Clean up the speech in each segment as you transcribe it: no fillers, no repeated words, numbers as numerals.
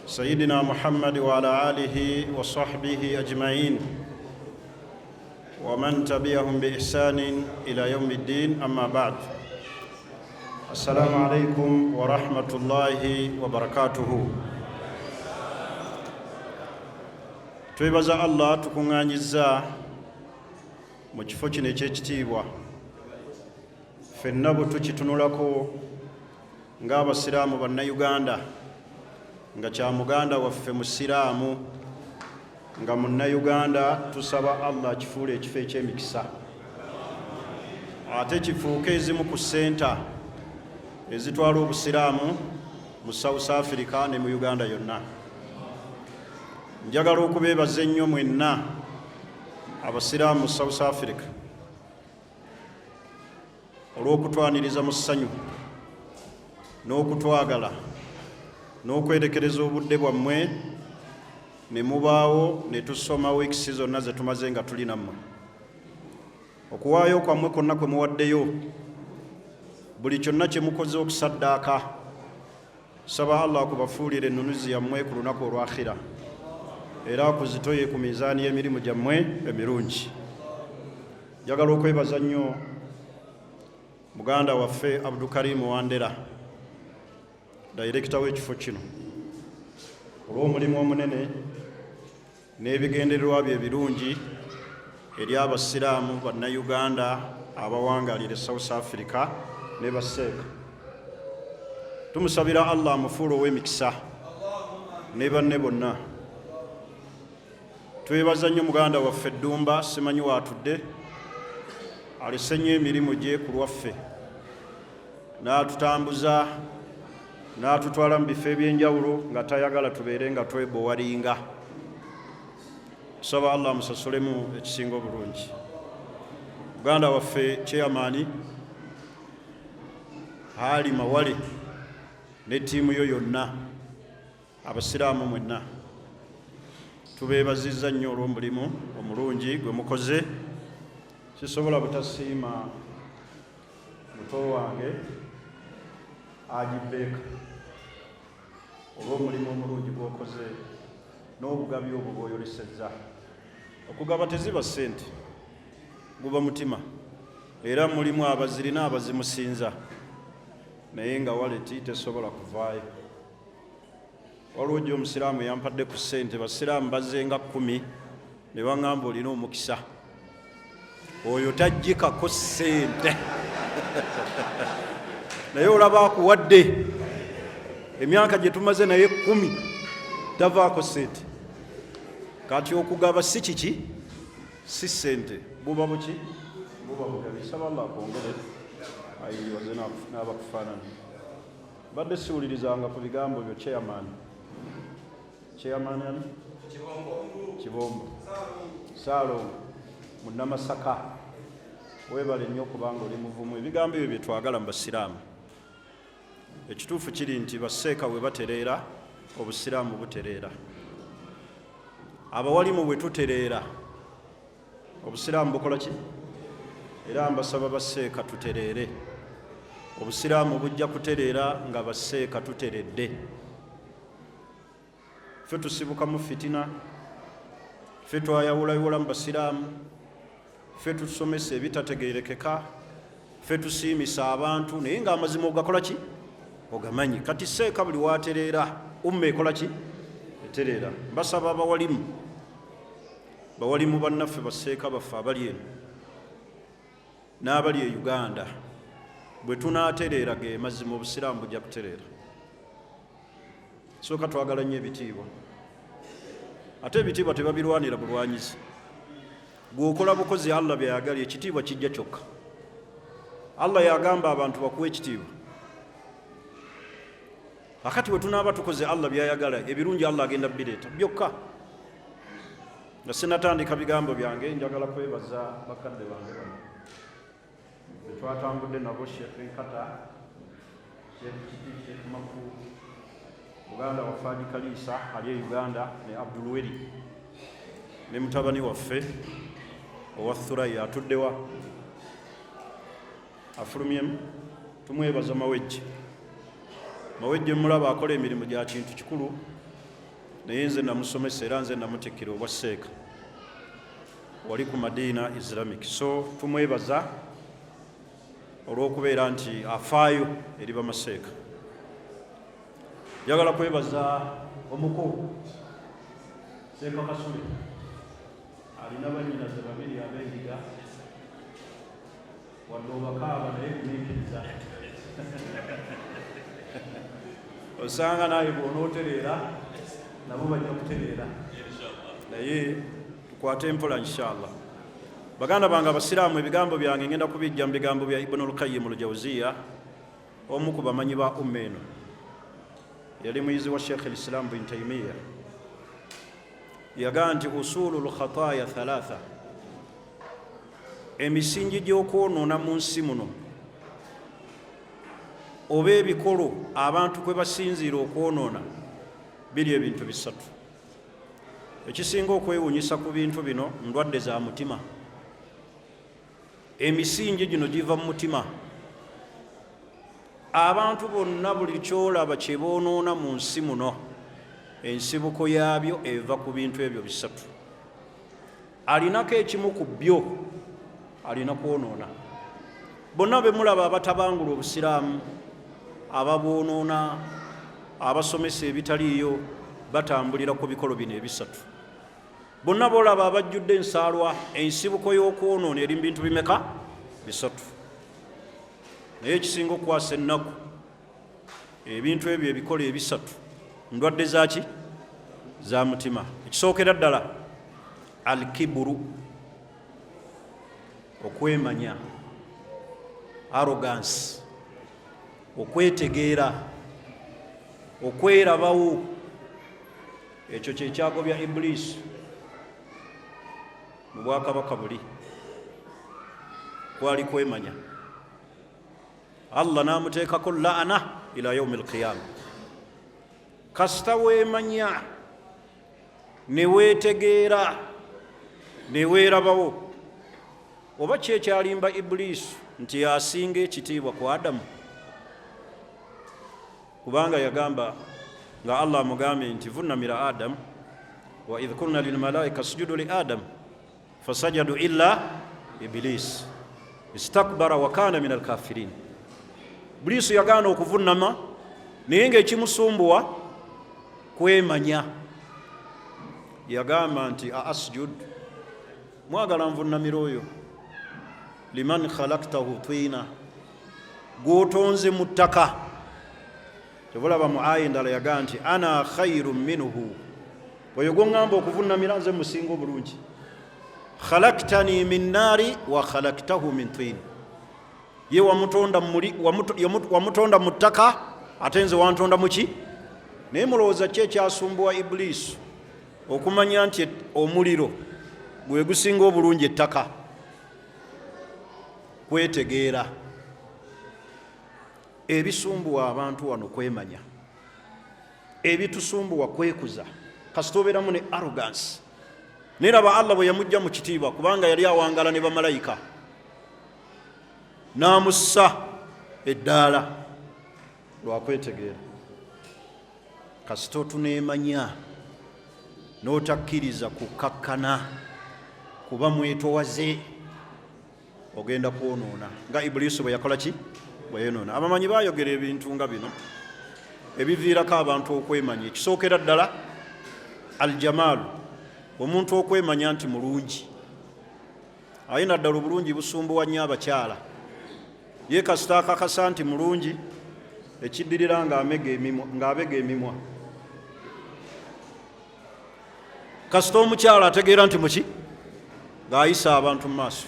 سيدنا محمد وعلى آله وصحبه أجمعين ومن تبعهم بإحسان إلى يوم الدين أما بعد السلام عليكم ورحمة الله وبركاته twebaza Allah tukuŋŋaanyiza mu kifo kino eky'ekitiibwa ffenna bwe tukitunulako ng'abasiraamu bannayuganda nga kya muganda waffe musiraamu nga munnayuganda tusaba Allah akifuule ekifo eky'emikisa ate kifuuke ezimu ku senta ezitwala obusiraamu mu South Africa ne mu Uganda yonna. Njagala okubeebaza ennyo mwenna abasiraamu mu South Africa olw'okutwaniriza mu ssanyu n'okutwagala n'okwerekereza obudde bwammwe ne mubaawo ne tusoma wiikisi zonna ze tumaze nga tuli nammwe. Okuwaayo kwammwe kwonna kwe muwaddeyo, buli kyonna kye mukoze okusaddaaka, saba Allah kubafuulira ennunuzi yammwe ku lunaku olwakhira era akuzitoye ku mizaani y'emirimu gyammwe emirungi. Njagala okwebaza nnyo muganda waffe Abdulkarim Wandera, Director w'ekifo kino, olw'omulimu omunene n'ebigendererwa bye ebirungi eri abasiraamu bannayuganda abawangalire South Africa ne baseeka. Tumusabira Allah amufuule ow'emikisa ne banne bonna. Twebaza nnyo muganda waffe Ddumba, simanyi waatudde, alese nnyo emirimu gye ku lwaffe n'atutambuza n'atutwala mu bifo eby'enjawulo nga tayagala tubeere nga twebowalinga. Tusaba Allah amusasulemu ekisinga obulungi. Muganda waffe Chairman Ali Mawale ne ttiimu yo yonna, abasiraamu mwenna, tubeebazizza nnyo olw'omulimu omulungi gwe mukoze. Sisobola butasiima muto wange Ajibeeka olw'omulimu omulungi gw'okoze n'obugabi obwo bw'oyolesezza. Okugaba teziba ssente, guba mutima, era mulimu abazirina abazimusinza, naye nga waleti tesobola kuvaayo. Waliwo ojja omusiraamu yampadde ku ssente, basiraamu bazze nga 10 ne baŋŋamba olina omukisa, oyo tajjikako ssente naye olaba akuwadde emyaka gye tumaze naye 10 tavaako ssente. Kati okugaba si kiki, si ssente, buba buki, buba bugabi. Saba Allah akwongere ayiwaze n'abakufaanana. Badde siwulirizanga ku bigambo byo Chairman ani? Kibombo Saalongo Munnamasaka, weebale nnyo kubanga oli muvumu. Ebigambo ebyo bye twagala mu basiraamu. Ekituufu kiri nti baseeka bwe batereera, obusiraamu butereera. Abawalimu bwe tutereera, obusiraamu bukola ki? Era mbasaba baseeka tutereere. Obusiraamu bujja kutereera nga baseeka tuteredde. Ffe tusibukamu fitina, ffe twayawulayawula mu basiraamu, ffe tusomesa ebitategeerekeka, ffe tusiimisa abantu naye ng'amazima ogakola ki? Ogamanyi. Kati seeka buli waatereera umma ekola ki? Etereera. Mbasaba bawalimu bannaffe baseeka baffe abali eno n'abali e Uganda, bwe tunaatereera ge mazima obusiraamu bujja kutereera. Sooka twagala nnyo ebitiibwa, ate ebitiibwa tebabirwanira bulwanyizi. Bw'okola bukozi Allah byayagala, ekitiibwa kijja kyokka. Allah yagamba abantu bakuwa ekitiibwa. Akati bwe tunaaba tukoze Allah byayagala, ebirungi Allah agenda bireeta byokka. Nga sinatandika bigambo byange, njagala kwebaza bakadde bange bano betwatambudde nabo, Sheikh Nkata, Sheikh Maku, muganda waffe Haji Kalisa ali e Uganda, ne Abdulweri ne mutabani waffe owa Thuraya atuddewa afulumyemu. Tumwebaza mawejje. mawejje mulaba akola emirimu gya kintu kikulu naye nze namusomesa era nze namutikira obwa seeka wali ku Madina Islamic. So tumwebaza olw'okubeera nti afaayo eri bamaseeka. Njagala kwebaza omukulu Seeka Kasule alina bannyinaze babiri ab'endiga wadde obakaaba naye kumiikiriza osanga naye bw'onootereera nabo bajja kutereera naye tukwate empola inshallah. Baganda bange abasiraamu, ebigambo byange ngenda kubijja mu bigambo bya Ibn al-Qayyim al-Jawziyya, omu ku bamanyi ba umma eno, yali muyizi wa Sheikh al-Islam bin Taymiyyah. Yagaa nti usulul khataaya thalatha, emisingi gy'okwonoona mu nsi muno oba ebikolo abantu kwe basinziira okwonoona biri ebintu bisatu. Ekisinga okwewuunyisa ku bintu bino ndwadde za mutima. Emisingi gino giva mu mutima. Abantu bonna buli kyolaba kye boonoona mu nsi muno, ensibuko yaabyo eva ku bintu ebyo bisatu. Alinako ekimu ku byo alina kwonoona. Bonna be mulaba abatabangula obusiraamu, ababwonoona, abasomesa ebitaliiyo, batambulira ku bikolo bino ebisatu. Bonna bolaba abajjudde ensaalwa, ensibuko y'okwonoona eri mu bintu bimeka? Bisatu. Naye ekisinga okukwasa ennaku, ebintu ebyo ebikolo ebisatu ndwadde zaki? Za mutima. Ekisookera ddala al-kiburu, okwemanya, arrogance, okwetegeera, okwerabawo. Ekyo kye kyagobya Iblisi mu bwakabaka buli, kwali kwemanya. Allah n'amuteekako laana ila yaumi al-qiyama. Kasita weemanya ne weetegeera ne weerabawo, oba kyekyalimba Iblisi nti yasinga ekitiibwa ku Adamu, kubanga yagamba nga Allah amugambye nti vunnamira Adamu, wa idh qulna lil malaika sujudu li Adam fasajadu illa Iblis istakbara wa kana min al-kafirin. Iblisi yagaana okuvunnama naye ng'ekimusumbuwa kwemanya. Yagamba nti asjud, mwagala nvunnamira oyo liman khalaqtahu twina, gwotonze mu ttaka. Tebulaba mu aya endala yagaa nti ana khairum minhu, oyo gwoŋŋamba okuvunnamira nze musinga obulungi. Khalaqtani min naari wa khalaqtahu min twin, ye wamutonda mu ttaka ate nze wantonda muki? Naye mulowooza ki ekyasumbuwa Iblisi okumanya nti omuliro gwe gusinga obulungi ettaka? Kwetegeera. Ebisumbuwa abantu wano kwemanya, ebitusumbuwa kwekuza. Kasita obeeramu ne arrogance. Neraba Allah bwe yamujja mu kitiibwa, kubanga yali awangala ne bamalayika, n'amussa eddaala lwa kwetegeera. Kasita otuneemanya n'otakkiriza kukakkana kuba mwetowaze, ogenda kwonoona nga Iblisi bwe yakola ki? Bwe yonoona. Abamanyi baayogera ebintu nga bino ebiviirako abantu okwemanya. Ekisookera ddala aljamaalu, omuntu okwemanya nti mulungi. Aye naddala obulungi busumbuwa nnyo abakyala. Ye kasita akakasa nti mulungi, ekiddirira ng'abega emimwa. Kasita omukyala ategeera nti muki? Ng'ayisa abantu mu maaso.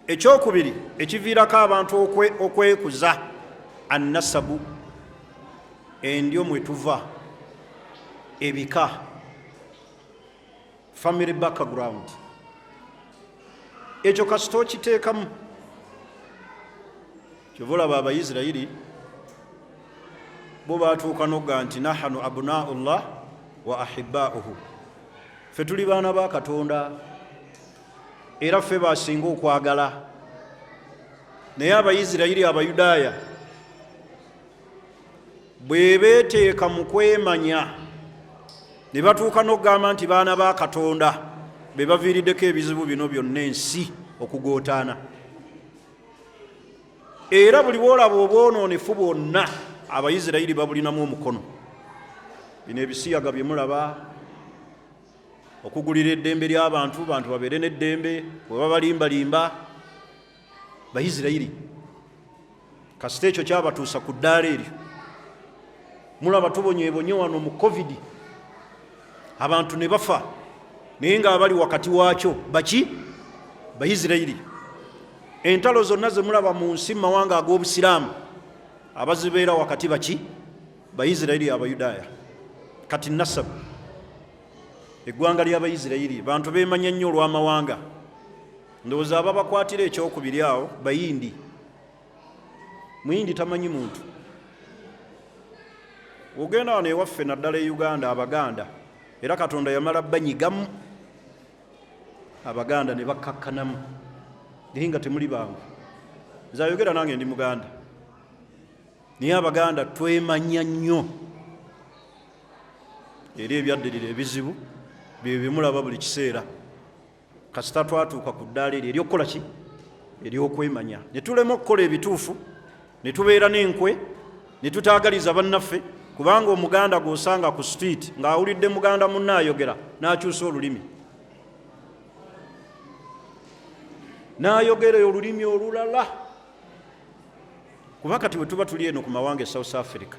Ekyokubiri ekiviirako abantu okwekuza, annasabu, endyo mwe tuva, ebika, family background. Ekyo kasita okiteekamu, kyovulaba Abayisirayiri bo baatuuka n'ogga nti nahanu abnaullah wa ahibbauhu, ffe tuli baana ba Katonda era ffe basinga okwagala. Naye Abayisirayiri, Abayudaaya bwe beeteeka mu kwemanya ne batuuka n'okugamba nti baana ba Katonda be baviiriddeko ebizibu bino byonna ensi okugootaana. Era buli bwolaba obwonoonefu bwonna Abayisirayiri babulinamu omukono. Bino ebisiyaga bye mulaba, okugulira eddembe ly'abantu, bantu babeere n'eddembe, bwe babalimbalimba, Bayisirayiri kasita ekyo kyabatuusa ku ddaala eryo. Mulaba tubonyeebonye wano mu COVID abantu ne bafa, naye ng'abali wakati waakyo baki? Bayisirayiri. Entalo zonna ze mulaba mu nsi mu mawanga ag'Obusiraamu abazibeera wakati baki? Bayisirayiri, Abayudaaya. Kati nasabu eggwanga ly'Abayisirayiri bantu beemanya nnyo olw'amawanga. Ndowooza ababakwatira ekyokubiri awo Bayindi. Muyindi tamanyi muntu. Ogenda wano ewaffe naddala e Uganda Abaganda, era Katonda yamala banyigamu, Abaganda ne bakkakkanamu naye nga temuli bangu. Nze ayogera nange ndi Muganda, naye Abaganda twemanya nnyo. Era ebyaddirira ebizibu bye bimulaba buli kiseera. Kasita twatuuka ku ddaala eryo ery'okukola ki? Ery'okwemanya. Ne tulema okukola ebituufu, ne tubeera n'enkwe, ne tutaagaliza bannaffe, kubanga Omuganda gw'osanga ku street ng'awulidde Muganda munne ayogera n'akyusa olulimi. N'ayogera olulimi olulala. Kuba kati bwe tuba tuli eno ku mawanga e South Africa,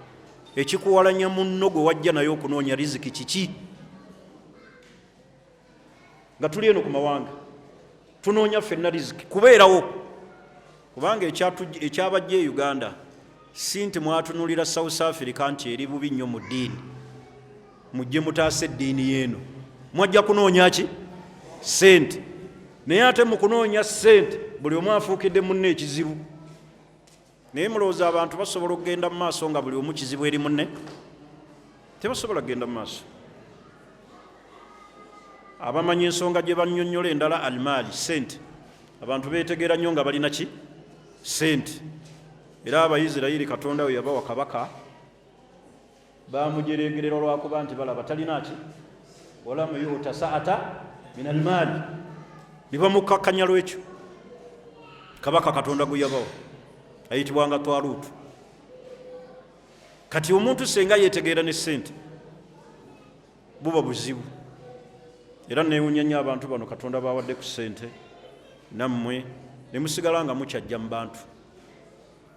ekikuwalanya munno gwe wajja naye okunoonya riziki kiki? Nga tuli eno ku mawanga tunoonya ffenna riziki kubeerawo. Kubanga ekyabajja e Uganda si nti mwatunulira South Africa nti eri bubi nnyo mu ddiini, mujje mutaase eddiini y'eno, mwajja kunoonya ki? Ssente. Naye ate mu kunoonya ssente buli omu afuukidde munne ekizibu. Naye mulowooza abantu basobola okugenda mu maaso nga buli omu kizibu eri munne? Tebasobola kugenda mu maaso. Abamanyi ensonga gye bannyonnyola endala almaali, ssente. Abantu beetegeera nnyo nga balina ki? Ssente. Era Abayisirayiri Katonda we yabawa kabaka bamujeregerera olwakuba nti balaba talina ki? Walamu yuuta saata min almaali. Ne bamukkakkanya lwekyo. Kabaka Katonda gwe yabawa ayitibwanga Twaluutu. Kati omuntu senga yeetegeera ne ssente buba buzibu. Era neewunya nnyo abantu bano Katonda bawadde ku ssente, nammwe ne musigala nga mukyajja mu bantu.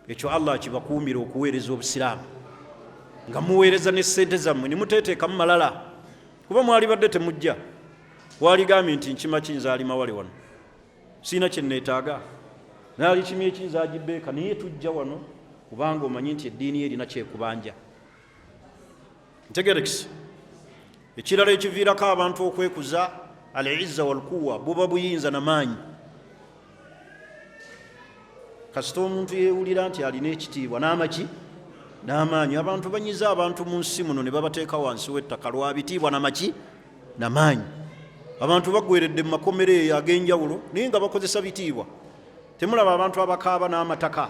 Ekyo Allah kibakuumira okuweereza Obusiraamu, nga muweereza ne ssente zammwe ne muteeteekamu malala. Kuba mwalibadde temujja, waligambye nti nkima kiyinza alima wale wano, siina kye neetaaga, naali kimi ekiyinza agibbeeka, naye tujja wano kubanga omanyi nti eddiini erina kyekubanja. Ntegerekisi. Ekirala ekiviirako abantu okwekuza al-izza wal-quwwa buba buyinza n'amaanyi. Kasita omuntu yeewulira nti alina ekitiibwa n'amaki n'amaanyi, abantu banyiza abantu mu nsi muno ne babateeka wansi w'ettaka lwa bitiibwa n'amaki n'amaanyi. Abantu baggweredde mu makomero eyo ag'enjawulo naye nga bakozesa bitiibwa. Temulaba abantu abakaaba n'amataka.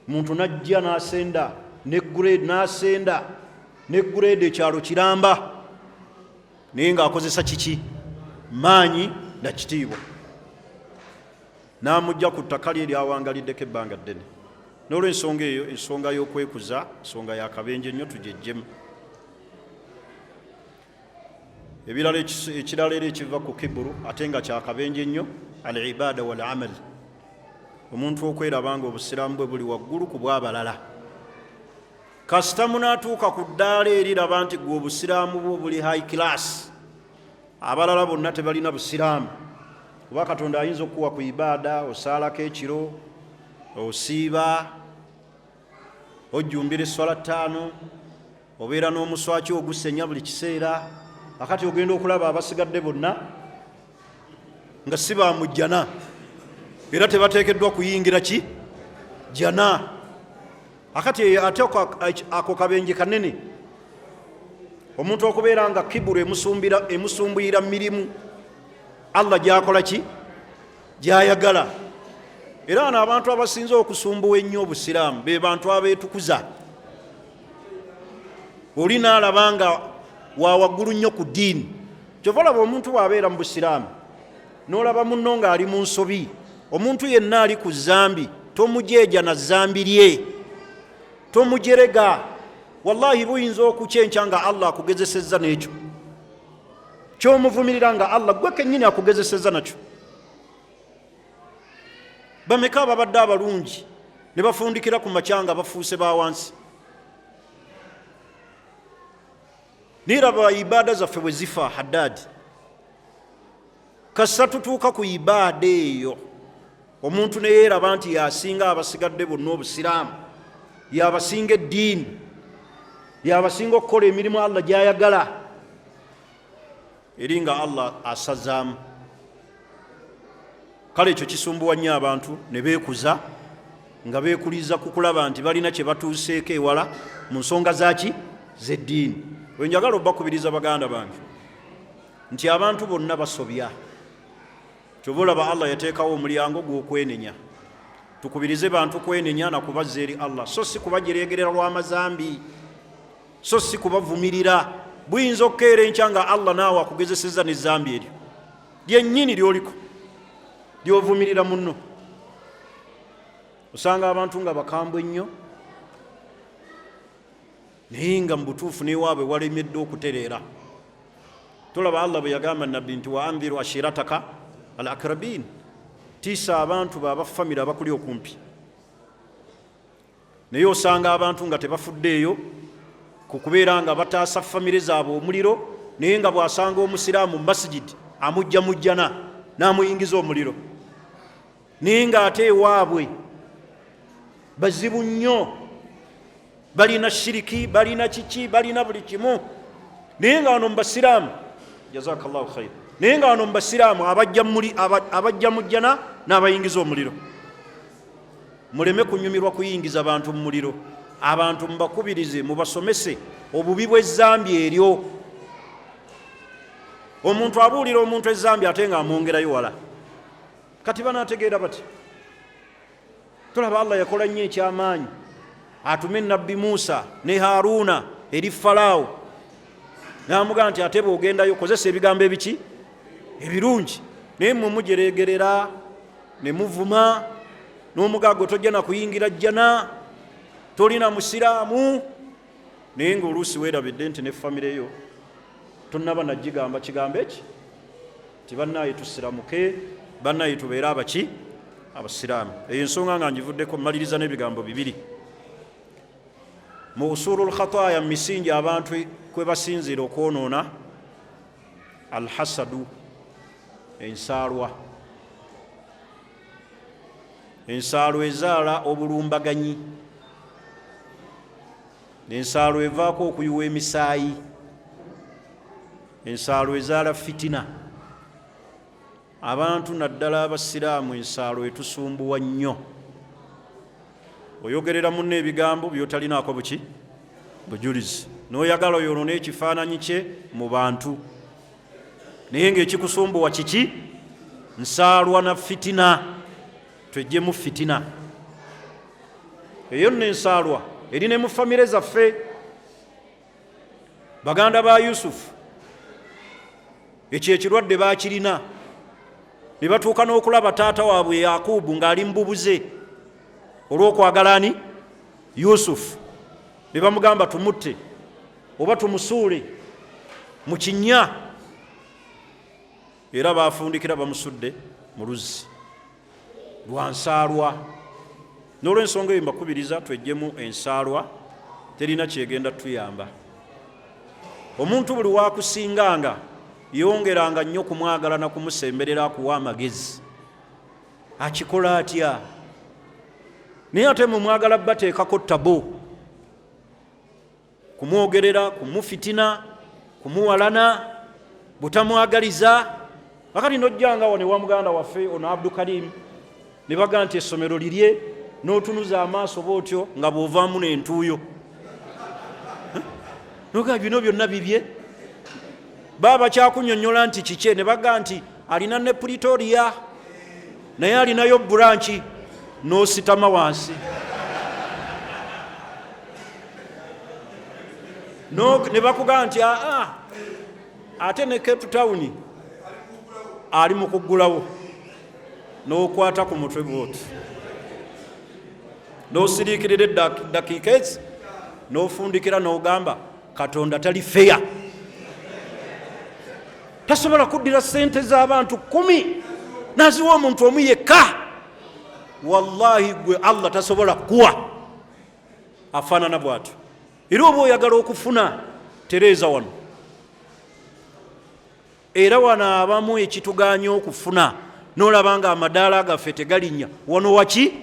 Muntu najja n'asenda ne grade n'asenda ne grade ekyalo kiramba naye ng'akozesa kiki? Maanyi na kitiibwa. N'amujja ku ttaka lye lyawangaliddeko ebbanga ddene. N'olw'ensonga eyo, ensonga y'okwekuza, ensonga y'akabenje nnyo tugejjemu. Ekirala era ekiva ku kiburu ate nga kyakabenje nnyo, al-ibaada wal-amal. Omuntu okweraba nga Obusiraamu bwe buli waggulu ku bw'abalala. Kasita munaatuuka ku ddaala eriraba nti gwe Obusiraamu bwo buli high class, abalala bonna tebalina Busiraamu. Kuba Katonda ayinza okuwa ku ibaada, osaalako ekiro, osiiba, ojjumbira esswala 5, obeera n'omuswaki ogusenya buli kiseera, akati ogenda okulaba abasigadde bonna nga si bamujjana, era tebateekeddwa kuyingira ki? Jana. Akati ate ako kabenje kanene, omuntu okubeera nga kiburu emusumbuyira mirimu Allah gy'akola ki? Gy'ayagala. era wano abantu abasinze okusumbuwa ennyo obusiraamu be bantu abeetukuza. Oli n'alaba nga wa waggulu nnyo ku ddiini, kyova olaba omuntu bw'abeera mu busiraamu n'olaba munno ng'ali mu nsobi, omuntu yenna ali ku zambi tomujeeja na zambi lye, tomujerega. Wallahi buyinza okukyenkya nga Allah akugezesezza n'ekyo kyomuvumirira nga Allah gwe kennyini akugezesezza nakyo. Bameka ababadde abalungi ne bafundikira ku makyanga bafuuse ba wansi. Niraba ibaada zaffe bwe zifa Haddad, kasa tutuuka ku ibaada eyo omuntu ne yeeraba nti yasinga abasigadde bonna obusiraamu, yabasinga eddiini, yabasinga okukola emirimu Allah gy'ayagala, eri nga Allah asazaamu. Kale ekyo kisumbuwa nnyo abantu ne beekuza nga beekuliza ku kulaba nti balina kye batuuseeko ewala mu nsonga zaki z'eddiini. Bwe njagala obbakubiriza baganda bange nti abantu bonna basobya, kyova olaba Allah yateekawo omulyango gw'okwenenya. Tukubirize bantu kwenenya na kubazza eri Allah, so si kubajereegerera lw'amazambi, so si kubavumirira. Buyinza okukeera enkya nga Allah naawe akugezesezza n'ezambi eryo lyennyini lyoliko lyovumirira munno. Osanga abantu nga bakambwe ennyo naye nga mu butuufu n'ewaabwe walemedde okutereera. Tulaba Allah bwe yagamba nabbi nti wa andhiru ashirataka al akrabin, tiisa abantu babafamire abakuli okumpi. Naye osanga abantu nga tebafuddeeyo ku kubeera nga bataasa famire zaabwe omuliro, naye nga bw'asanga omusiraamu mu masijidi amujjamujjana n'amuyingiza omuliro, naye ng'ate ewaabwe bazibu nnyo, balina shiriki, balina kiki, balina buli kimu. Naye nga wano mu basiraamu, jazakallahu khair, naye nga wano mu basiraamu abajjamujjana n'abayingiza omuliro. Muleme kunyumirwa kuyingiza bantu mu muliro. Abantu mubakubirize, mubasomese obubi bw'ezzambi eryo. Omuntu abuulira omuntu ezzambi ate nga amwongerayo wala, kati banaategeera bati? Tulaba Allah yakola nnyo ekyamaanyi, atume nabbi Musa ne Haruna eri Falaawo n'amugamba nti ate bw'ogendayo kozesa ebigambo ebiki ebirungi, naye mmwe mujereegerera ne muvuma n'omugaago tojja na kuyingira jjana, tolina musiraamu. Naye ng'oluusi weerabidde nti ne famire yo tonnaba nagigamba kigambo eki ti bannaaye tusiramuke, bannaaye tubeere abaki abasiraamu. Eyo ensonga nga ngivuddeko, mmaliriza n'ebigambo bibiri. Mu usulul khataaya mu misingi abantu kwe basinziira okwonoona, alhasadu, ensaalwa. Ensaalwa ezaala obulumbaganyi, ensaalwa evaako okuyiwa emisaayi, ensaalwa ezaala fitina. Abantu naddala abasiraamu ensaalwa etusumbuwa nnyo. Oyogerera munno ebigambo byotalinaako buki bujulizi, n'oyagala oyonoona ekifaananyi kye mu bantu, naye ng'ekikusumbuwa kiki? Nsaalwa na fitina. Twejjemu fitina eyo nno ensaalwa eri ne mu famire zaffe. Baganda ba Yusufu ekyo ekirwadde baakirina, ne batuuka n'okulaba taata waabwe Yakubu ng'ali mububuze olw'okwagala ani? Yusufu. Ne bamugamba tumutte oba tumusuule mu kinnya, era baafundikira bamusudde mu luzzi lwa nsaalwa. N'olw'ensonga eyo mbakubiriza twejjemu ensaalwa, terina kyegenda tuyamba. Omuntu buli waakusinganga yongeranga nnyo kumwagala na kumusemberera akuwa amagezi. Akikola atya? Naye ate mumwagala bateekako ttabo, kumwogerera, kumufitina, kumuwalana, butamwagaliza. Akati nojjanga wane wa muganda waffe ono Abdukarim ne baga nti essomero lirye, n'otunuza amaaso bw'otyo nga bw'ovaamu n'entuuyo. Noga bino byonna bibye. Baba kyakunnyonnyola nti kike, ne baga nti alina ne Pretoria naye alinayo buranki n'ositama wansi ne bakugamba nti ate ne Cape Town ali mu kuggulawo, n'okwata ku mutwe bwoti, n'osiriikirira eddakiika ezi, n'ofundikira n'ogamba Katonda tali feya, tasobola kuddira ssente z'abantu 10 naziwa omuntu omu yekka. Wallahi gwe Allah tasobola kuwa, afaanana bw'atyo. Era oba oyagala okufuna, tereeza wano. Era wano abamu ekitugaanya okufuna, n'olaba nga amadaala gaffe tegalinnya wano waki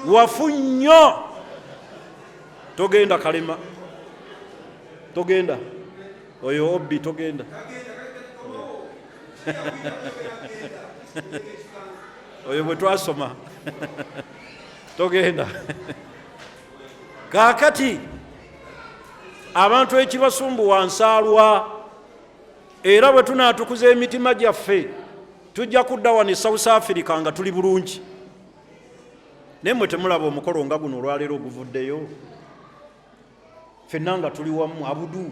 wafu nnyo. Togenda Kalema, togenda oyo Obbi, togenda oyo bwe twasoma togenda. Kaakati abantu ekibasumbuwa nsaalwa, era bwe tunaatukuza emitima gyaffe tujja kudda wano e South Africa nga tuli bulungi. Naye mmwe temulaba omukolo nga guno olwaleero oguvuddeyo, ffenna nga tuli wamu abudu,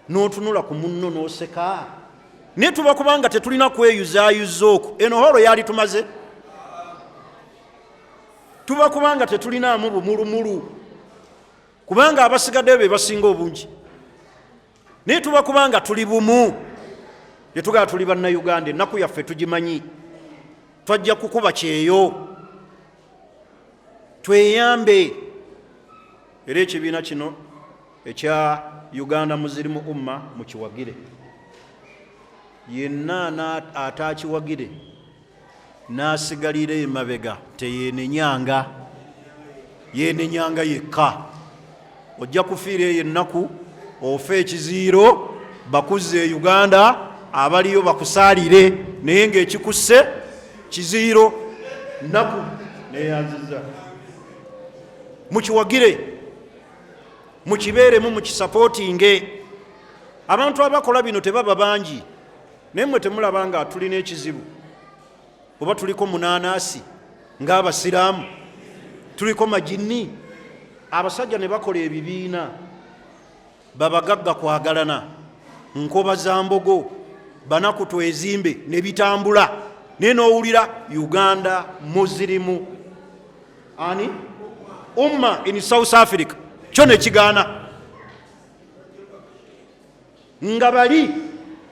n'otunula ku munno n'oseka. Naye tuba kubanga tetulina kweyuzaayuza okwo, eno holo yali tumaze. Tuba kubanga tetulinaamu bumulumulu, kubanga abasigaddeyo be basinga obungi. Naye tuba kubanga tuli bumu, gye tugala tuli bannayuganda, ennaku yaffe tugimanyi, twajja kukuba kyeyo, tweyambe. Era ekibiina kino ekya Uganda Muslim Umma mukiwagire, yenna ataakiwagire n'asigalira emabega teyeenenyanga, yeenenyanga yekka. Ojja kufiira eyo ennaku, ofe ekiziiro, bakuzze e Uganda, abaliyo bakusaalire, naye ng'ekikusse kiziiro, nnaku neyanziza. Mukiwagire, mukibeeremu, mukisapootinge. Abantu abakola bino tebaba bangi, naye mmwe temulaba nga tulina ekizibu. Oba tuliko munanaasi ng'abasiraamu, tuliko majini. Abasajja ne bakola ebibiina, babagagga kwagalana, nkoba za mbogo, banaku twezimbe ne bitambula. Naye n'owulira Uganda Muslim Umma in South Africa, kyo ne kigaana. Nga bali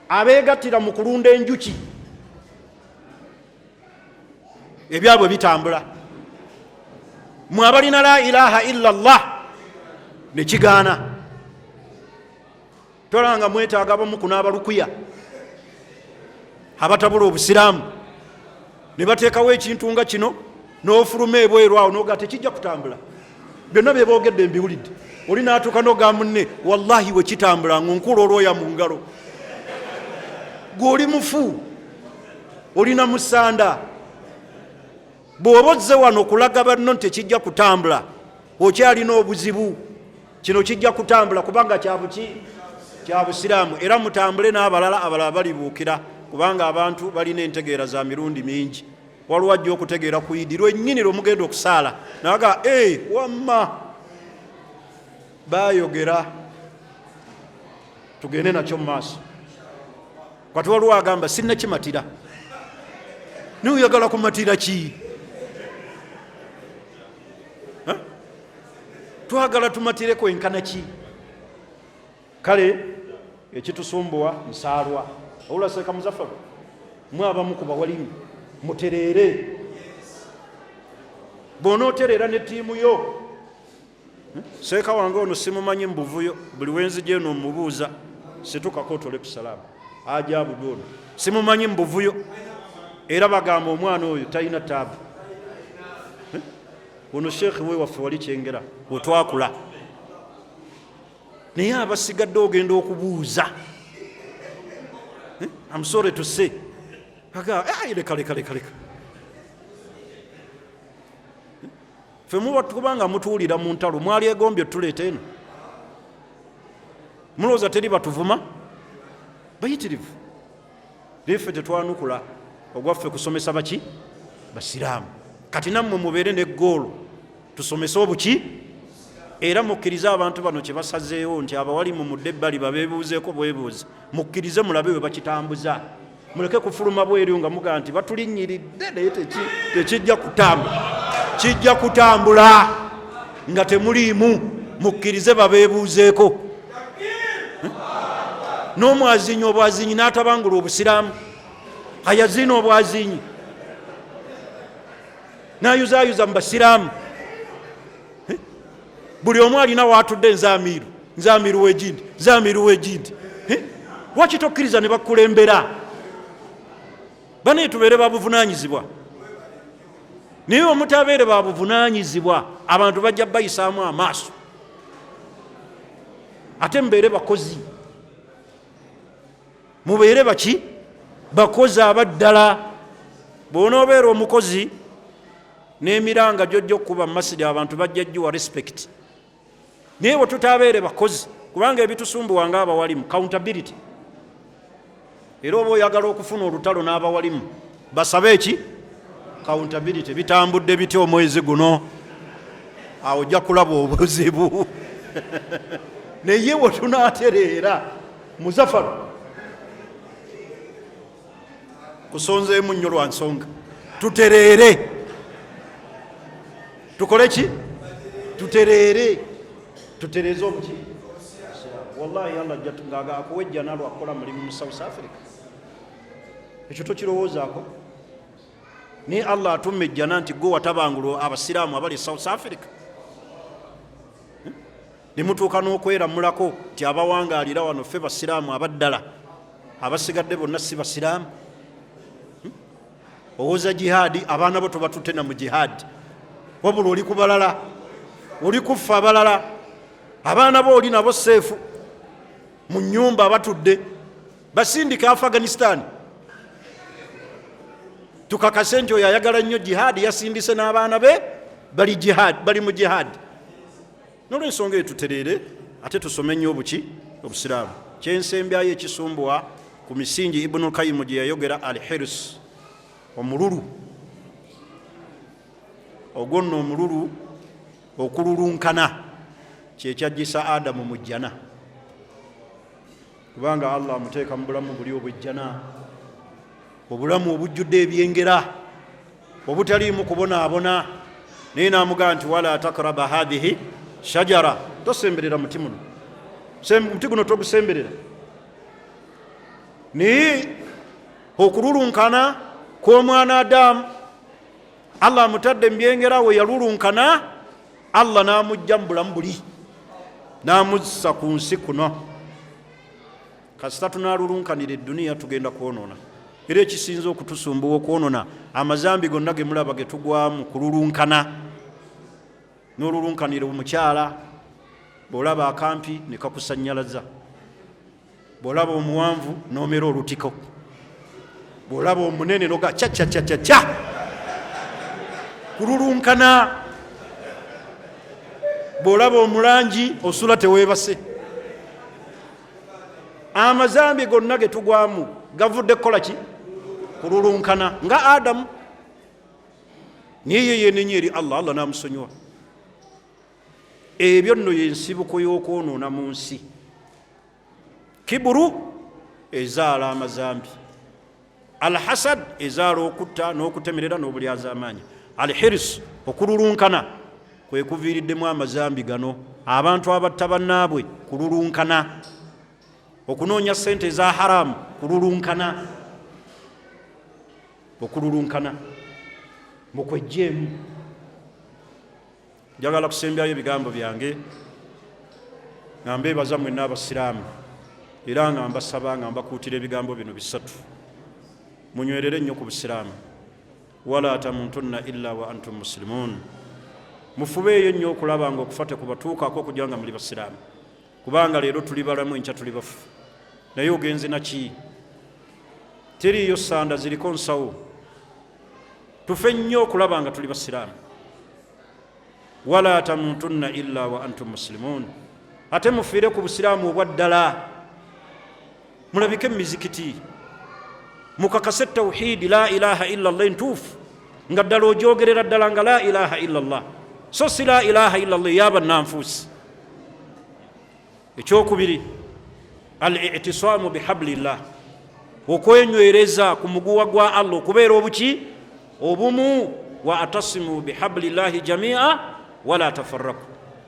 abeegattira mu kulunda enjuki, ebyabwe bitambula. Mwe abalina la ilaha illa Allah ne kigaana. Tolanga mwetaaga abamu kunaaba lukuya, abatabula obusiraamu, ne bateekawo ekintu nga kino, n'ofuluma ebweru awo n'oga tekijja kutambula. Byonna bye boogedde mbiwulidde. Oli n'atuuka n'ogamba munne, wallahi we kitambula ng'onkula olwoya mu ngalo. Gw'oli mufu, olina musanda. Bw'oba ozze wano okulaga banno nti tekijja kutambula, okyalina obuzibu. Kino kijja kutambula kubanga kya busiraamu. Era mutambule n'abalala balibuukira, kubanga abantu balina entegeera za mirundi mingi. Waliwo ajja okutegeera ku Idi lwennyini lw'omugenda okusaala naga wamma bayogera, tugende nakyo mu maaso. Kati waliwo agamba sinnakimatira, noyagala kumatira ki? Twagala tumatire kwenkana ki? Kale ekitusumbuwa nsaalwa. Owula Seeka Muzaffaru, mwe abamu ku bawalimu mutereere. Bw'onootereera ne ttiimu yo, Seeka wange ono simumanyi mbuvuyo, buli wenzija eno mubuuza situkako otole ku salaamu, ajabudu ono simumanyi mbuvuyo, era bagamba omwana oyo talina taabu. Ono sheekhi we waffe wali kyengera wetwakula, naye abasigadde ogenda okubuuza. I'm sorry to say, leka. Ffe muba kubanga mutuwulira mu ntalo, mwali egombye tuleeta eno, mulowooza teri batuvuma bayitirivu. Naye ffe tetwanukula ogwaffe kusomesa baki basiraamu. Kati nammwe mubeere n'eggoolo tusomese obuki era mukkirize abantu bano kye basazeewo nti abawali mu mudde ebbali babeebuuzeeko bwebuuze, mukkirize mulabe we bakitambuza. Muleke kufuluma bweryo nga mugaa nti batulinnyiridde naye tekijja kutambula. Kijja kutambula nga temuliimu, mukkirize babeebuuzeeko. N'omwazinyi obwazinyi n'atabangula obusiraamu, ayazina obwazinyi n'ayuzaayuza mu basiraamu. Buli omu alina waatudde nzaamiru w'egindi. Lwaki tokkiriza ne bakulembera? Bane tubeere babuvunaanyizibwa. Naye omutabeere babuvunaanyizibwa abantu bajja bayisaamu amaaso. Ate mubeere bakozi, mubeere baki bakozi abaddala. Bw'onoobeera omukozi n'emiranga gyojja okuba mu masiri abantu bajja jjuwa respect. Naye bwe tutabeere bakozi, kubanga ebitusumbuwa ng'abawalimu accountability. Era oba oyagala okufuna olutalo n'abawalimu basabe eki accountability. Bitambudde bitya omwezi guno? Awo ojja kulaba obuzibu. Naye bwe tunaatereera Muzaffar kusonzeemu nnyo lwa nsonga, tutereere tukole ki? Tutereeze obuki? Wallahi Allah nga akuwa ejjana lwakukola mulimu mu South Africa. Ekyo tokirowoozaako? Naye Allah atumma ejjana nti gwe watabangula abasiraamu abali South Africa. Ne mutuuka n'okweramulako nti abawangaalira wano ffe basiraamu abaddala, abasigadde bonna si basiraamu. Owooza jihaadi, abaana bo tobatutte na mu jihaadi, wabula oli ku balala, oli kuffa abalala. Abaana bo oli nabo seefu mu nnyumba batudde, basindika Afghanistan. Tukakase nti oyo ayagala nnyo jihaadi yasindise n'abaana be bali mu jihaadi. N'olwensonga eyo tutereere ate tusome nnyo obuki obusiraamu. Kyensembyayo ekisumbuwa ku misingi Ibnul Qayyim gye yayogera al-hirs, omululu. Ogwo nno omululu okululunkana kyekyajjisa Adamu mu jjana, kubanga Allah amuteeka mu bulamu buli obwejjana, obulamu obujjudde ebyengera, obutaliimu kubonaabona. Naye n'amugaa nti wala takraba hadhihi shajara, tosemberera muti muno, muti guno togusemberera. Naye okululunkana kw'omwana Adamu Allah amutadde mu byengera, we yalulunkana Allah n'amujja mu bulamu buli, n'amussa ku nsi kuno. Kasita tunaalulunkanira edduniya tugenda kwonoona. Era ekisinza okutusumbuwa okwonoona amazambi gonna ge mulaba ge tugwamu kululunkana. N'olulunkanira omukyala, bw'olaba akampi ne kakusannyalaza, bw'olaba omuwanvu n'omera olutiko, bw'olaba omunene noga ca kululunkana, bw'olaba omulangi osula teweebase. Amazambi gonna ge tugwamu gavudde kukola ki? Kululunkana nga Adamu. Naye ye yenenye eri Allah, Allah n'amusonyiwa. Ebyo nno y'ensibuko y'okwonoona mu nsi. Kiburu ezaala amazambi, al-hasad ezaala okutta n'okutemerera n'obulyazaamaanyi, al-hirs okululunkana kwe kuviiriddemu amazambi gano. Abantu abatta bannaabwe kululunkana, okunoonya ssente eza haramu kululunkana, okululunkana mukwejjeemu. Njagala kusembyayo ebigambo byange nga mbeebaza mwenna abasiraamu era nga mbasaba nga mbakuutira ebigambo bino bisatu. Munywerere nnyo ku busiraamu. Wala tamutunna illa wa antum muslimun. Mufubeeyo nnyo okulaba nga okufa tekubatuukako okugira nga muli basiraamu, kubanga leero tuli balamu, enkya tuli bafu. Naye ogenze naki? Teriiyo ssanda, ziriko nsawo. Tufe nnyo okulaba nga tuli basiraamu. Wala tamutunna illa wa antum muslimun. Ate mufiire ku busiraamu obwa ddala. Mulabike mu mizikiti, mukakase tawhidi la ilaha illa allah entuufu nga ddala ojogerera ddala nga la ilaha illa allah so si la ilaha illa allah yaba nanfuusi. Ekyokubiri al-i'tisaamu bihablillah, okwenywereza ku muguwa gwa Allah okubeera obuki obumu. Wa atasimu bihablillahi jamia wala tafarraku.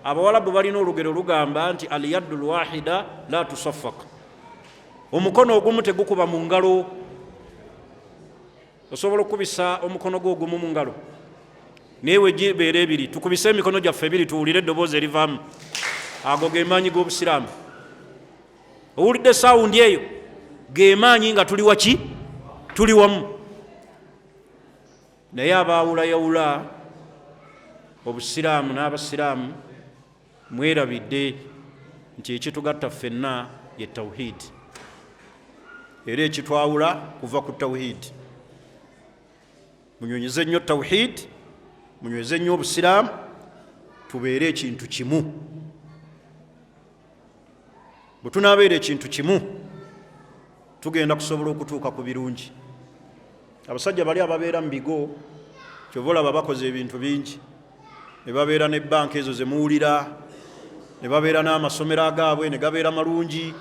Abawalabu balina olugero lugamba nti alyaddu lwahida la tusaffaka, omukono ogumu tegukuba mu ngalo. Osobola okubisa omukono gwo ogumu mu ngalo newe gibeera ebiri. Tukubise emikono gyaffe ebiri tuwulire eddoboozi erivaamu. Ago ge maanyi g'obusiraamu. Owulidde sawundi eyo ge maanyi nga tuli waki tuli wamu. Naye abaawulayawula obusiraamu n'abasiraamu mwerabidde nti ekitugatta ffenna ye tawhidi, era ekitwawula kuva ku tawhidi. Munyonyeze nnyo tawhidi, munyweze nnyo obusiraamu, tubeere ekintu kimu. Bwe tunaabeera ekintu kimu tugenda kusobola okutuuka ku birungi. Abasajja bali ababeera mu bigo kyova olaba bakoze ebintu bingi, ne babeera ne banka ezo ze muwulira, ne babeera n'amasomero agaabwe ne gabeera malungi.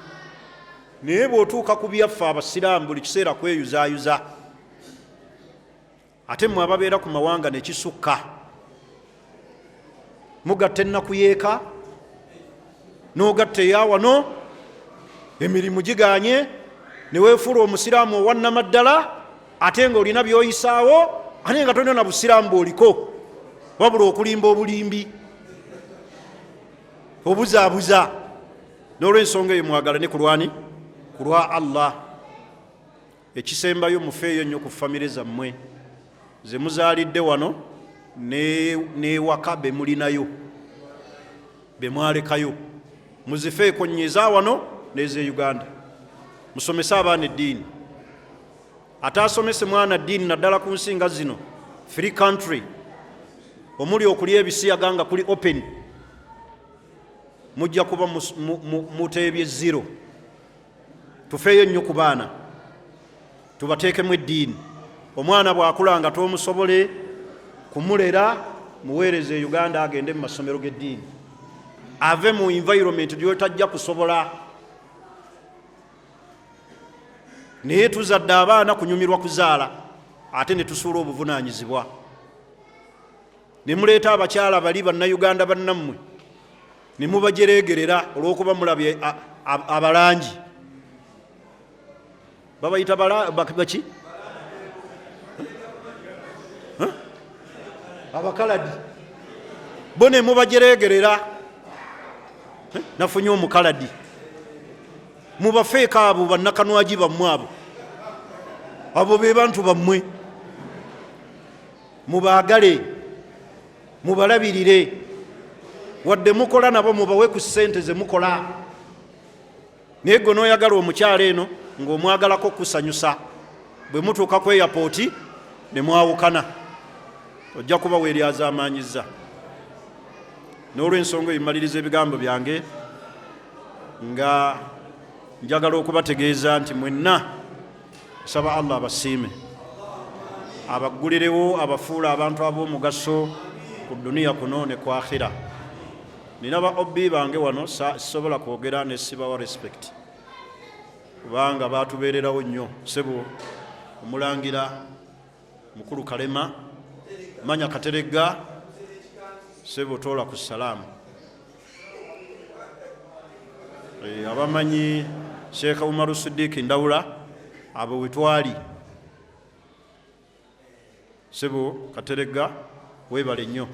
Naye bw'otuuka ku byaffe abasiraamu buli kiseera kweyuzaayuza. Ate mmwe ababeera ku mawanga ne kisukka, mugatta ennaku yeeka n'ogatta eyawano, emirimu giganye, ne weefuula omusiraamu owannamaddala ate nga olina byoyisaawo, ate nga tolina na busiraamu bw'oliko, wabula okulimba obulimbi obuzaabuza. N'olw'ensonga eyo mwagala ne kulwani ku lwa Allah. Ekisembayo mufeeyo nnyo ku famire zammwe ze muzaalidde wano n'ewaka be mulinayo be mwalekayo, muzifeeko nnyo eza wano n'eze Uganda. Musomese abaana eddiini. Ataasomese mwana ddiini naddala ku nsi nga zino free country omuli okulya ebisiyaga nga kuli open, mujja kuba muteebye zero. Tufeeyo nnyo ku baana, tubateekemu eddiini. Omwana bw'akula nga twomusobole kumulera, muweereze e Uganda agende mu masomero g'eddiini, ave mu environment gy'otajja kusobola. Naye tuzadde abaana kunyumirwa kuzaala, ate ne tusuula obuvunaanyizibwa. Ne muleeta abakyala bali bannayuganda bannammwe ne mubajereegerera olw'okuba mulabye abalangi, babayita baki abakaladi, bo ne mubajereegerera. Nafunye omukaladi, mubafeeko abo bannakanwagi bammwe abo be bantu bammwe, mubaagale, mubalabirire. Wadde mukola nabo mubawe ku ssente ze mukola. Naye gwe n'oyagala omukyala eno ng'omwagalako kusanyusa, bwe mutuuka ku airport ne mwawukana, ojja kuba weeryazaamaanyiza. N'olw'ensonga ebimaliriza ebigambo byange nga njagala okubategeeza nti mwenna nsaba Allah abasiime, abaggulirewo, abafuula abantu ab'omugaso ku duniya kuno ne ku akhira. Nina ba obbi bange wano sisobola kwogera ne sibawa respect kubanga baatubeererawo nnyo. Sebo Omulangira Mukulu Kalema, Manya Kateregga, Sebo Tola ku salaamu, abamanyi Sheikh Umaru Siddiq Ndawula, abo wetwali. Sebo Kateregga weebale nnyo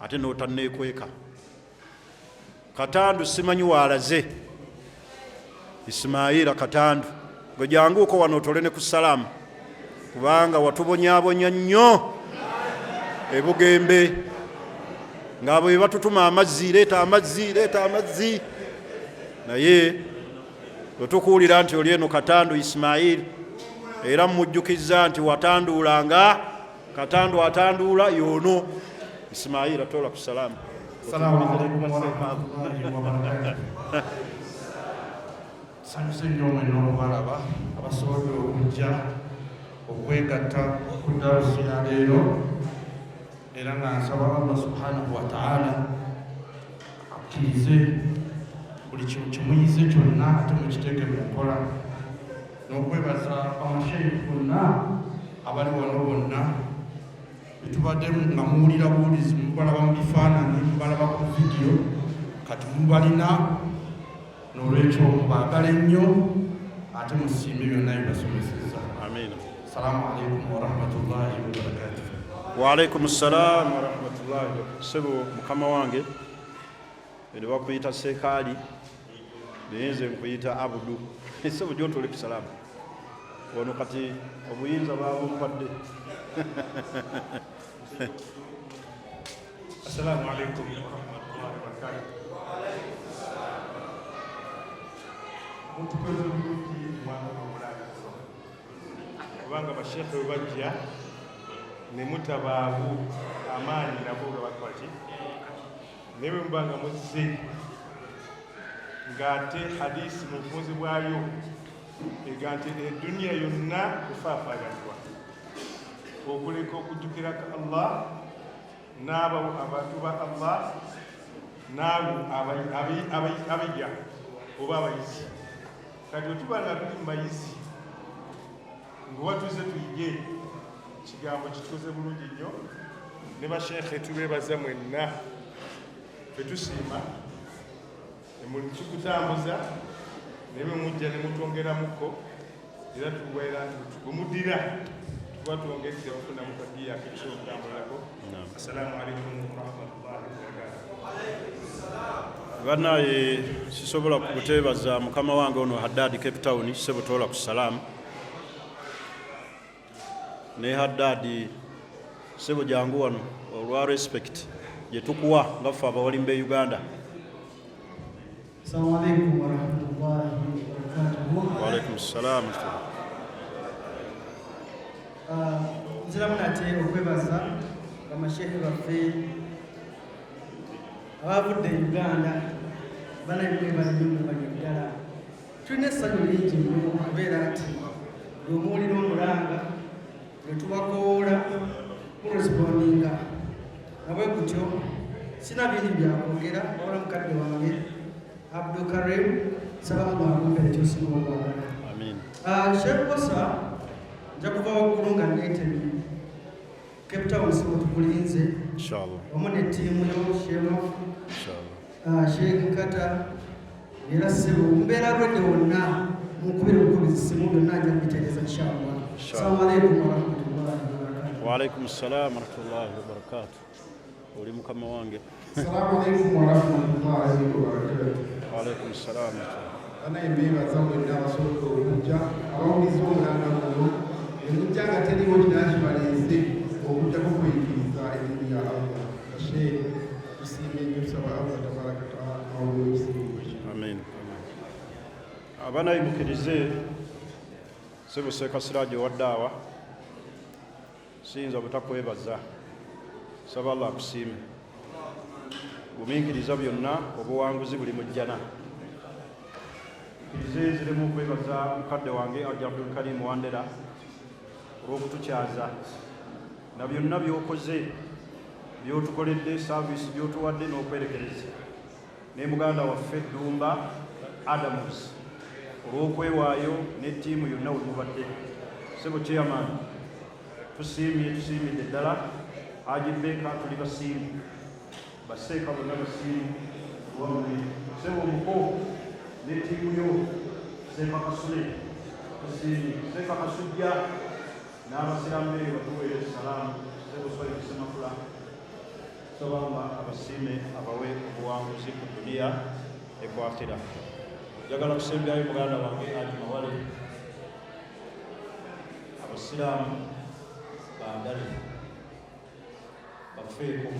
ate n'otanneekweka. Katandu simanyi waalaze, Ismaila Katandu, gwe janguuko wano otole ne ku salaamu kubanga watubonyaabonya nnyo e Bugembe ng'abo be batutuma amazzi, leeta amazzi, leeta amazzi. Naye bwe tukuwulira nti oli eno Katandu Ismail, era mujjukiza nti watanduulanga Katandu atanduula y'ono Ismail. Atola ku salaamu. Basanyuse nnyo mwenna okubalaba abasobodde okujja okwegatta ku darusi ya leero, era nga nsaba Allah subhanahu wa ta'ala akkirize buli kintu kimuyize kyonna ate mukiteeke mu nkola, n'okwebaza amasheikh bonna abali wano bonna betubadde nga muwulira buwulizi, mubalaba mu bifaananyi, mubalaba ku vidiyo, kati mubalina, n'olwekyo mubaagale nnyo ate musiime byonna bibasomesezza. Amiina. Assalamu alaikum warahmatullahi wabarakatuh. Wa alaikum assalam warahmatullahi wabarakatuh. Sebo mukama wange eri bakuyita Sekaali naye nze nkuyita Abudu. Sebo gyontole ku salaamu ono kati obuyinza baabumpadde. Assalamu alaikum warahmatullahi wabarakatuh. Mutukoze bulungi mwana w'omulanga kubanga bashekhe we bajja ne mutabaabu amaanyi nabo nga bakola ki naye bwe muba nga muzze ng'ate hadisi mu bufunzi bwayo ega nti eduniya yonna kufaafaaganibwa okuleka okujjukirako Allah n'abo abantu ba Allah n'abo abijja oba abayizi. Kati wetuba nga tuli mu bayizi ng'owatuze tuyige kigambo kitukoze bulungi nnyo, ne bashekhe tubeebaza mwenna betusiima emuli kikutambuza naye bwe mujja ne mutwongeramuko era tuwera bwe muddira tuba twongedde okufunamu kadiya akekisokutambulako. Assalamu alaikum warahmatullahi wabarakatuh. Bannaye sisobola kuteebaza mukama wange ono Haddad Cape Town sebutoola ku salaamu ne Haddad sebo jangu wano olwa respect gye tukuwa nga ffe abawalimba e Uganda. Assalamu alaikum warahmatullahi wabarakatuh. Wa alaikum salaam. Nziramu nate okwebaza bamashehe baffe abavudde e Uganda banayimwebala nnyo mubali ddala. Tulina essanyu lingi nnyo okubeera nti lwomuwulira omulanga ne tubakoola muresipondinga nabwe gutyo. Sina bingi byakwogera wabula mukadde wange Abdul Karim saba Allah akumpere ky'osinga okwagala. Amiin. Sheikh Kosa nja kuva waggulu nga neetemi Cape Town sibo tukulinze Inshallah. wamu ne ttiimu yo Shema Inshallah. Sheikh Nkata era sebo mbeera lwedde wonna munkubire bukubizisimu byonna nja kubitereeza inshallah. Assalamu alaikum warahmatullahi wabarakatuh. Wa alaikum salaam warahmatullahi wabarakatuh. Oli mukama wange. Assalamu alaikum warahmatullahi wabarakatuh. Wa alaikum salaam. Banayimbeebaza mwenna abasobola okujja abawuliza omulanga guno emujja nga teriwo kinakibaleese okujjako kwekiriza eddiini ya Allah. Kashehe tusiime nnyo tusaba Allah tabaraka wataala awulire obusiimu bwe. Amiin. Abanayimukirize sebo Seeka Siraajo wa ddaawa siyinza butakwebaza. Saba Allah akusiime bumiikiriza byonna obuwanguzi buli mujjana. Nkirize zirimu okwebaza mukadde wange Ajja Abdul Karim Wandera olw'okutukyaza na byonna by'okoze by'otukoledde saaviisi by'otuwadde n'okwerekereza ne muganda waffe Dumba Adams olw'okwewaayo ne ttiimu yonna we mubadde. Sebo chairman tusiimidde ddala. Haji Beka tuli basiimu baseeka bonna basiimu wamwe sebo omuko ne ttiimu yo Seeka Kasule tusiimi Seeka Kasujja n'abasiraamu be batuweere salaamu sebo Swahili Semakula. Sobanga abasiime abawe obuwanguzi ku duniya ekwakira. Njagala kusembyayo muganda wange Haji Mawale abasiraamu baagale bafeeko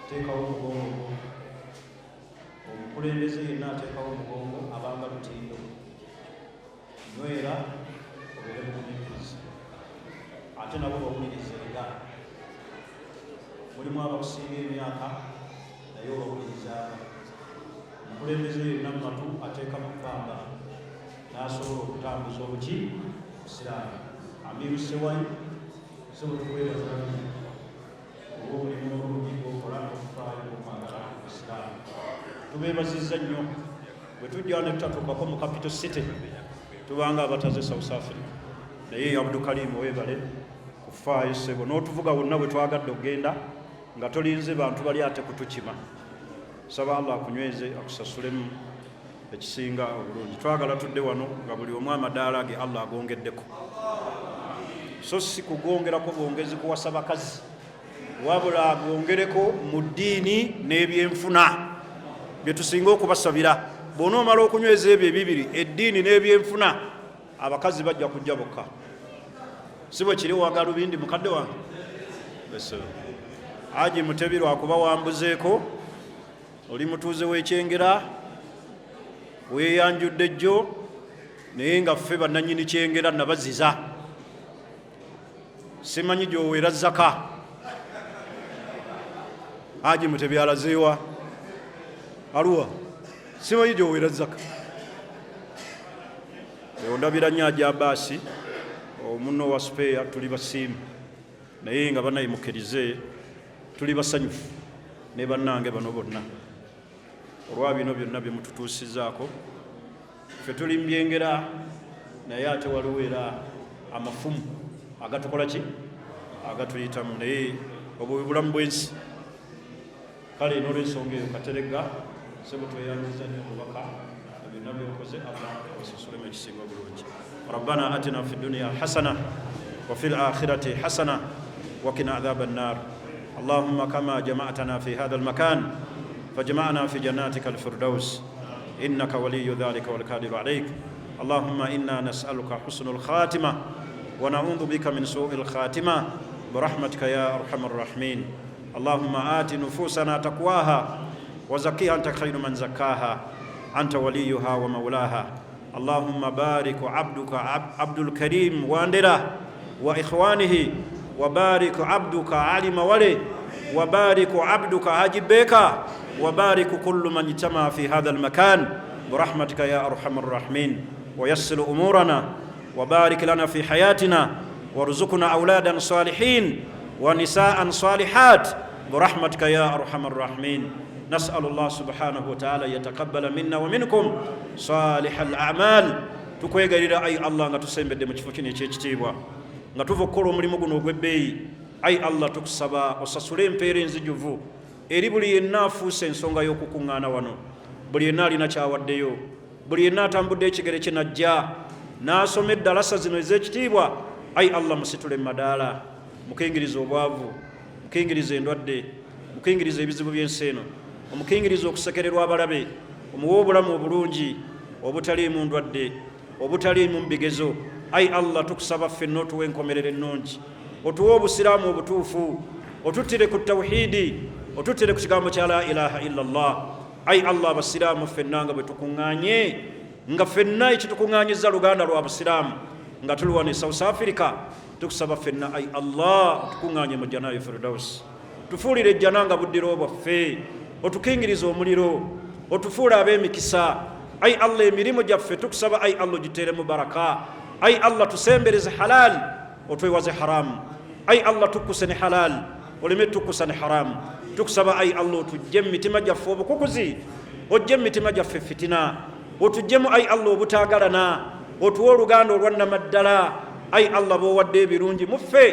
teekawo omugongo omukulembeze yenna ateekawo omugongo abanga lutindo nywera obeere mugumiikiriza ate nabo bawulirize era mulimu abakusinga emyaka naye obawulirizaako omukulembeze yenna mu matu ateeka mu bbanga n'asobola okutambuza obuki busiraamu. Amiru Ssewayi sobola okwebaza olw'omulimu omulungi gw'okola n'okufaayo okwagala obusiraamu. Tubeebazizza nnyo bwe tujja ne tutatuukako mu capital city tubanga abataze South Africa, naye Abdulkarim weebale kufaayo ssebo n'otuvuga wonna bwe twagadde okgenda nga tolinze bantu bali ate kutukima. Saba Allah akunyweze akusasulemu ekisinga obulungi. Twagala tudde wano nga buli omu amadaala ge Allah agongeddeko, so si kugongerako bwongezi kuwasa bakazi, wabula agongereko mu ddiini n'ebyenfuna bye tusinga okubasabira. Bw'onoomala okunyweza ebyo ebibiri, eddiini n'ebyenfuna, abakazi bajja kujja bokka. Si bwe kiri wagala Lubindi mukadde wange? Haji Mutebi lwakuba wambuzeeko, oli mutuuze w'ekyengera, weeyanjudde jjo, naye nga ffe bannannyini kyengera nabaziza. Simanyi gy'oweera zaka. Haji Mutebi alazeewa? Aluwa? Simanyi gy'oweera zaka. Ondabira nnyo Haji Abbasi, omunno wa Speya, tuli basiimu, naye nga banayimukkirize tuli basanyufu ne bannange bano bonna olwa bino byonna bye mututuusizaako. Ffe tuli mbyengera, naye ate waliwo era amafumu agatukola ki, agatuyitamu, naye obwo bulamu bw'ensi. Kale n'olw'ensonga eyo Kateregga sebo tweyanziza nnyo obubaka byonna byokoze, Allah abasasulemu ekisinga bulungi. Rabbana atina fi dunya hasana wa fil akhirati hasana wa qina adhaban nar. اللهم كما جمعتنا في هذا المكان فجمعنا في جناتك الفردوس إنك ولي ذلك والقادر عليك. اللهم إنا نسألك حسن الخاتمة ونعوذ بك من سوء الخاتمة برحمتك يا أرحم الراحمين. اللهم آت نفوسنا تقواها وزكيها أنت خير من زكاها أنت وليها ومولاها. اللهم بارك عبدك عبد الكريم واندره وإخوانه، وبارك عبدك علي مولي، وبارك عبدك عجبك، وبارك كل من اجتمع في هذا المكان برحمتك يا أرحم الراحمين. ويسر أمورنا وبارك لنا في حياتنا وارزقنا أولادا صالحين ونساء صالحات برحمتك يا أرحم الراحمين. نسأل الله سبحانه وتعالى يتقبل منا ومنكم صالح الأعمال. tukwegayirira ayi Allah nga tusembedde mu kifo kino ekyekitiibwa nga tuva okukola omulimu guno ogw'ebbeeyi. ayi Allah tukusaba osasule empeera enzijuvu eri buli yenna afuuse ensonga y'okukuŋŋaana wano, buli yenna alina kyawaddeyo, buli yenna atambudde ekigere kye najja n'asoma eddalasa zino ez'ekitiibwa. ayi Allah musitule madaala, mukingiriza obwavu, mukingiriza endwadde, mukingiriza ebizibu by'ensi eno, omukingiriza okusekererwa abalabe, omuwe obulamu obulungi obutaliimu ndwadde, obutaliimu mu bigezo. ayi Allah tukusaba ffenna otuwa enkomerero ennungi, otuwa obusiraamu obutuufu, otuttire ku tawhiidi, otuttire ku kigambo kya la ilaha illa Allah. ayi Allah abasiraamu ffenna nga bwe tukuŋŋaanye, nga ffenna ekitukuŋŋaanyiza luganda lwa busiraamu nga tuli wano e South Africa, tukusaba ffenna ayi Allah otukuŋŋaanye mu jjana Firdaus, tufuulire ejjana nga buddiro bwaffe, otukingiriza omuliro, otufuule ab'emikisa. ayi Allah emirimu gyaffe tukusaba ayi Allah ogiteeremu baraka. ayi Allah tusembereze halal, otwewaze haramu. ayi Allah tukkuse ne halal, oleme tukkusa ne haramu. tukusaba ayi Allah otujje mu mitima gyaffe obukukuzi, ojje mu mitima gyaffe fitina, otujjemu ayi Allah obutaagalana, otuwe oluganda olwannamaddala. ayi Allah b'owadde ebirungi mu ffe,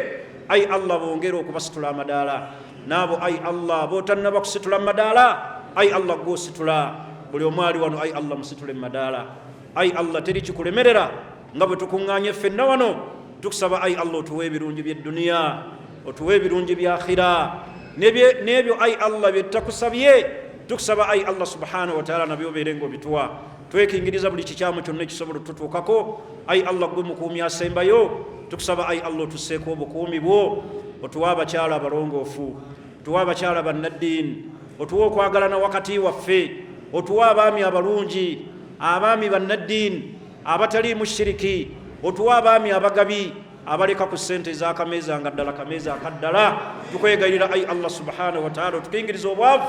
ayi Allah bongere okubasitula amadaala, naabo ayi Allah bootannaba kusitula amadaala, ayi Allah gw'ositula. buli omu ali wano ayi Allah musitule madaala. ayi Allah teri kikulemerera nga bwe tukuŋŋaanye ffenna wano, tukusaba ayi Allah otuwe ebirungi by'edduniya, otuwe ebirungi bya akhira, n'ebyo ayi Allah bye tutakusabye tukusaba ayi Allah subhanahu wa ta'ala nabyo obeere ng'obituwa. twekingiriza buli kikyamu kyonna ekisobola otutuukako. ayi Allah gwe mukuumi asembayo, tukusaba ayi Allah otusseeko obukuumi bwo, otuwe abakyala abalongoofu, otuwe abakyala bannaddiini, otuwe okwagalana wakati waffe, otuwe abaami abalungi, abaami bannaddiini abataliimu shiriki, otuwe abaami abagabi abaleka ku ssente ez'akameeza nga ddala kameeza akaddala. tukwegayirira ayi Allah subhanahu wa ta'ala otukingiriza obwavu,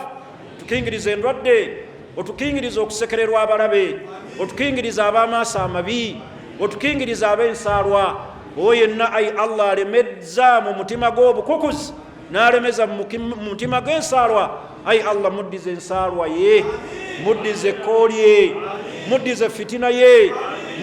tukingiriza endwadde, otukingiriza okusekererwa abalabe, otukingiriza ab'amaaso amabi, otukingiriza ab'ensaalwa. Oyo yenna ayi Allah alemezza mu mutima gw'obukukuzi n'alemeza mu mutima gw'ensaalwa, ayi Allah muddize ensaalwa ye, muddize ekkooli ye, muddize fitina ye,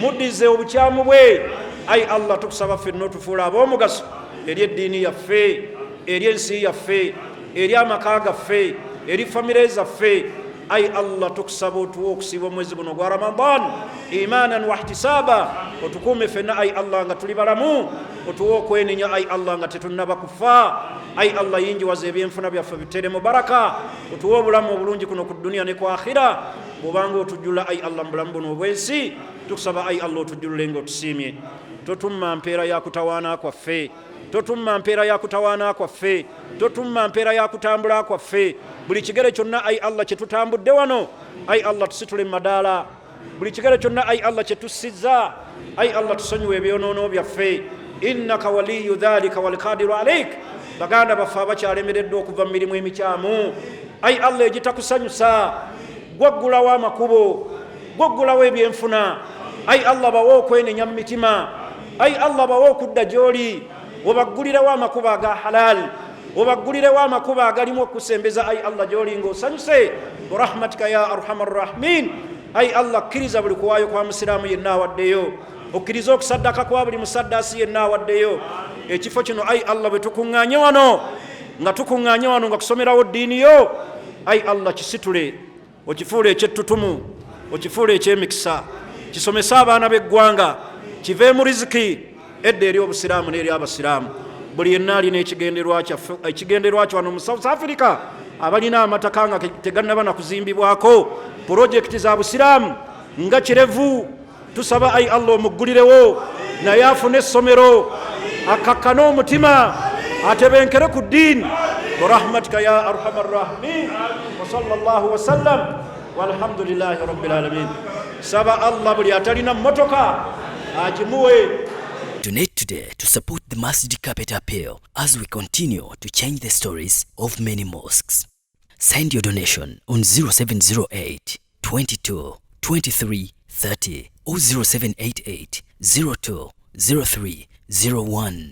muddize obukyamu bwe. Ayi Allah tukusaba ffenna otufuula ab'omugaso eri eddiini yaffe, eri ensi yaffe, eri amaka gaffe, eri famire zaffe. Ayi Allah tukusaba otuwa okusiiba omwezi guno gwa Ramadan imanan wa ihtisaba, otukuume ffenna ayi Allah nga tuli balamu, otuwa okwenenya ayi Allah nga tetunnaba kufa. Ayi Allah yinjiwaza ebyenfuna byaffe biteremu baraka, otuwa obulamu obulungi kuno ku duniya ne ku akhira. Bw'obanga otujjula ayi Allah mu bulamu buno obwensi, tukusaba ayi Allah otujjulule ng'otusiimye. Totumma mpeera ya kutawaana kwaffe, totumma mpeera ya kutawaana kwaffe, totumma mpeera ya kutambula kwaffe. Buli kigere kyonna ayi Allah kye tutambudde wano, ayi Allah tusitule madaala. Buli kigere kyonna ayi Allah kye tussizza, ayi Allah tusonyiwe ebyonoono byaffe. Innaka waliyu dhalika walqadiru alaik. Baganda baffe abakyalemereddwa okuva mu mirimu emikyamu, ayi Allah egitakusanyusa, gwaggulawo amakubo, gwaggulawo ebyenfuna. Ayi Allah bawe okwenenya mu mitima, ayi Allah bawe okudda gy'oli, obaggulirewo amakubo aga halal, obaggulirewo amakubo agalimu okusembeza ayi Allah gy'oli ng'osanyuse birahmatika ya arhamar rahimin. Ayi Allah kkiriza buli kuwaayo kwa musiraamu yenna awaddeyo, okkiriza okusaddaka kwa buli musaddaasi yenna awaddeyo. Ekifo kino ayi Allah bwe tukuŋŋaanye wano, nga tukuŋŋaanye wano nga kusomerawo ddiini yo, ayi Allah kisitule, okifuule ekyettutumu, okifuule ekyemikisa, kisomese abaana b'eggwanga, kiveemu riziki edda eri obusiraamu n'eri abasiraamu. Buli yenna alina ekigenderwa kyo wano mu South Africa, abalina amataka nga tegannaba na kuzimbibwako, pulojekiti za busiraamu nga kirevu, tusaba ayi Allah omuggulirewo, naye afune essomero, akakkane omutima, atebenkere ku ddiini birahmatika ya arhamar rahimin. Wa sallallahu wa sallam walhamdulillahi rabbil alamin. Saba Allah buli atalina mmotoka agimuwe. Donate today to support the Masjid Carpet Appeal as we continue to change the stories of many mosques. Send your donation on 0708 22 23 30 or 0788 02 03 01.